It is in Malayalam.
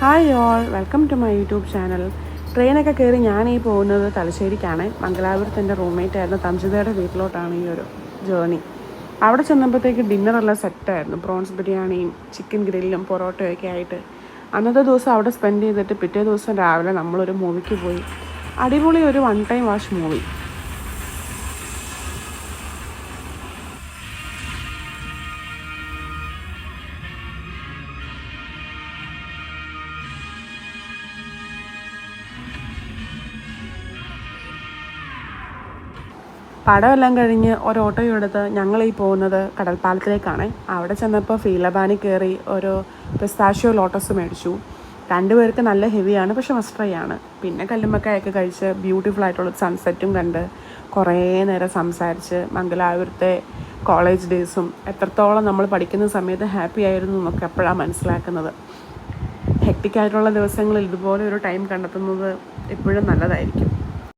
Hi all, welcome to my YouTube channel. ട്രെയിനൊക്കെ കയറി ഞാനീ പോകുന്നത് തലശ്ശേരിക്കാണ്. മംഗലാപുരത്ത് എൻ്റെ റൂംമേറ്റ് ആയിരുന്നു തംജിതയുടെ വീട്ടിലോട്ടാണ് ഈ ഒരു ജേർണി. അവിടെ ചെന്നപ്പോഴത്തേക്ക് ഡിന്നറെല്ലാം സെറ്റായിരുന്നു. പ്രോൺസ് ബിരിയാണിയും ചിക്കൻ ഗ്രില്ലും പൊറോട്ടയും ഒക്കെ ആയിട്ട് അന്നത്തെ ദിവസം അവിടെ സ്പെൻഡ് ചെയ്തിട്ട് പിറ്റേ ദിവസം രാവിലെ നമ്മളൊരു മൂവിക്ക് പോയി. അടിപൊളി ഒരു വൺ ടൈം വാച്ച് മൂവി. പടമെല്ലാം കഴിഞ്ഞ് ഒരു ഓട്ടോയും എടുത്ത് ഞങ്ങളീ പോകുന്നത് കടൽപ്പാലത്തിലേക്കാണ്. അവിടെ ചെന്നപ്പോൾ ഫീലബാനി കയറി ഒരു പിസ്താഷ്യോ ലോട്ടസ് മേടിച്ചു. രണ്ടുപേർക്ക് നല്ല ഹെവിയാണ്, പക്ഷെ മസ്റ്റ് ട്രൈ ആണ്. പിന്നെ കല്ലുമ്മക്കായൊക്കെ കഴിച്ച് ബ്യൂട്ടിഫുൾ ആയിട്ടുള്ള സൺസെറ്റും കണ്ട് കുറേ നേരം സംസാരിച്ച് മംഗലാപുരത്തെ കോളേജ് ഡേയ്സും എത്രത്തോളം നമ്മൾ പഠിക്കുന്ന സമയത്ത് ഹാപ്പി ആയിരുന്നു എന്നൊക്കെ എപ്പോഴാണ് മനസ്സിലാക്കുന്നത്. ഹെക്റ്റിക്കായിട്ടുള്ള ദിവസങ്ങളിൽ ഇതുപോലെ ഒരു ടൈം കണ്ടെത്തുന്നത് എപ്പോഴും നല്ലതായിരിക്കും.